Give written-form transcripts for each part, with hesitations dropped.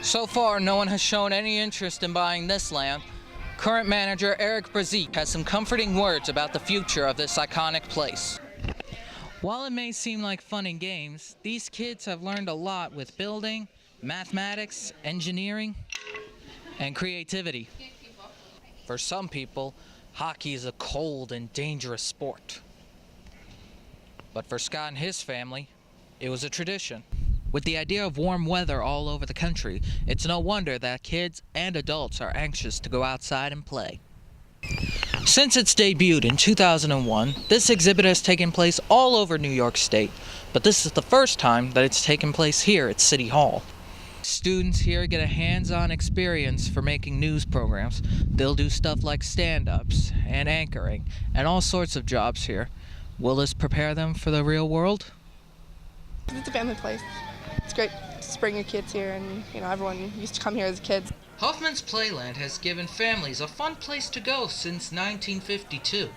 So far, no one has shown any interest in buying this land. Current manager Eric Brazique has some comforting words about the future of this iconic place. While it may seem like fun and games, these kids have learned a lot with building, mathematics, engineering, and creativity. For some people, hockey is a cold and dangerous sport. But for Scott and his family, it was a tradition. With the idea of warm weather all over the country, it's no wonder that kids and adults are anxious to go outside and play. Since its debut in 2001, this exhibit has taken place all over New York State, but this is the first time that it's taken place here at City Hall. Students here get a hands-on experience for making news programs. They'll do stuff like stand-ups and anchoring and all sorts of jobs here. Will this prepare them for the real world? It's a family place. It's great to bring your kids here, and everyone used to come here as kids. Hoffman's Playland has given families a fun place to go since 1952.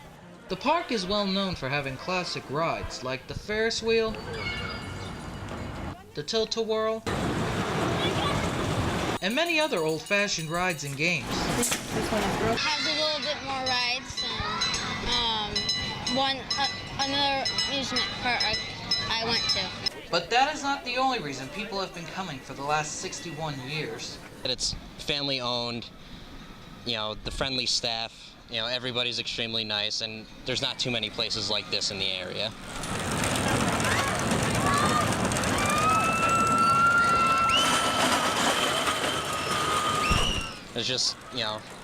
The park is well known for having classic rides like the Ferris wheel, the Tilt-A-Whirl, and many other old-fashioned rides and games. Has a little bit more rides and another amusement park I went to. But that is not the only reason people have been coming for the last 61 years. It's family owned, the friendly staff, everybody's extremely nice, and there's not too many places like this in the area. It's just,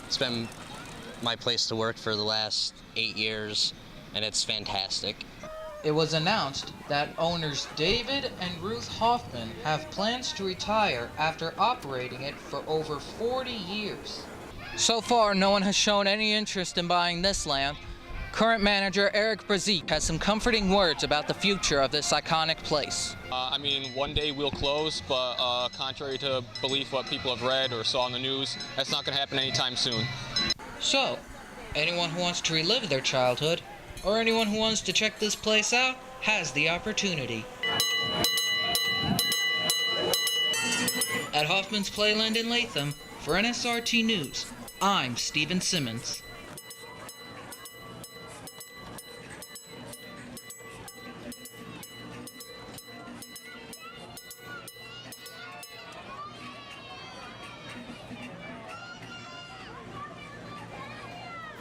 it's been my place to work for the last 8 years, and it's fantastic. It was announced that owners David and Ruth Hoffman have plans to retire after operating it for over 40 years. So far, no one has shown any interest in buying this land. Current manager Eric Brazique has some comforting words about the future of this iconic place. One day we'll close, but contrary to belief what people have read or saw on the news, that's not going to happen anytime soon. So, anyone who wants to relive their childhood, or anyone who wants to check this place out, has the opportunity. At Hoffman's Playland in Latham, for NSRT News, I'm Stephen Simmons.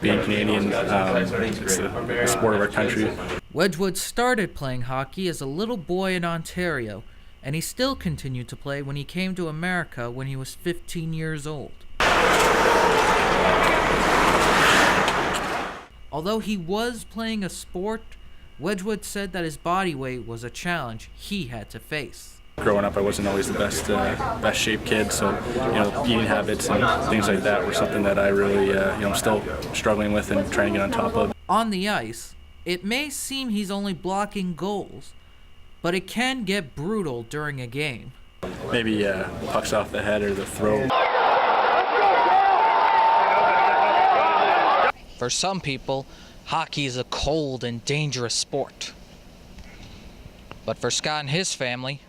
Being Canadian, it's the sport of our country. Wedgwood started playing hockey as a little boy in Ontario, and he still continued to play when he came to America when he was 15 years old. Although he was playing a sport, Wedgwood said that his body weight was a challenge he had to face. Growing up, I wasn't always the best shaped kid, so eating habits and things like that were something that I really, I'm still struggling with and trying to get on top of. On the ice, it may seem he's only blocking goals, but it can get brutal during a game. Maybe pucks off the head or the throat. For some people, hockey is a cold and dangerous sport. But for Scott and his family,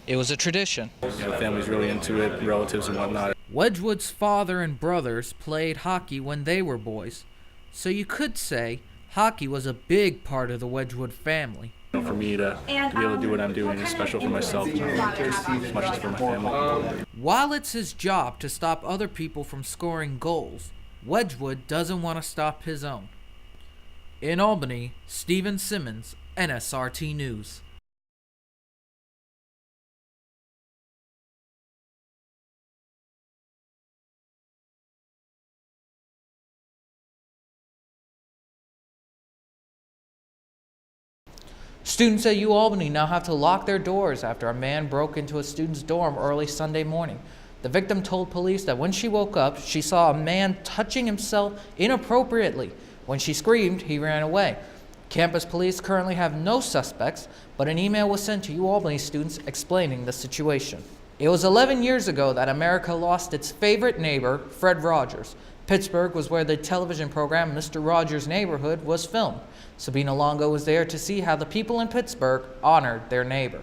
it was a tradition. The family's really into it, relatives and whatnot. Wedgwood's father and brothers played hockey when they were boys, so you could say hockey was a big part of the Wedgwood family. For me to be able to do what I'm doing is special for myself just as much as for my family. While it's his job to stop other people from scoring goals, Wedgwood doesn't want to stop his own. In Albany, Stephen Simmons, NSRT News. Students at UAlbany now have to lock their doors after a man broke into a student's dorm early Sunday morning. The victim told police that when she woke up, she saw a man touching himself inappropriately. When she screamed, he ran away. Campus police currently have no suspects, but an email was sent to UAlbany students explaining the situation. It was 11 years ago that America lost its favorite neighbor, Fred Rogers. Pittsburgh was where the television program Mr. Rogers' Neighborhood was filmed. Sabina Longo was there to see how the people in Pittsburgh honored their neighbor.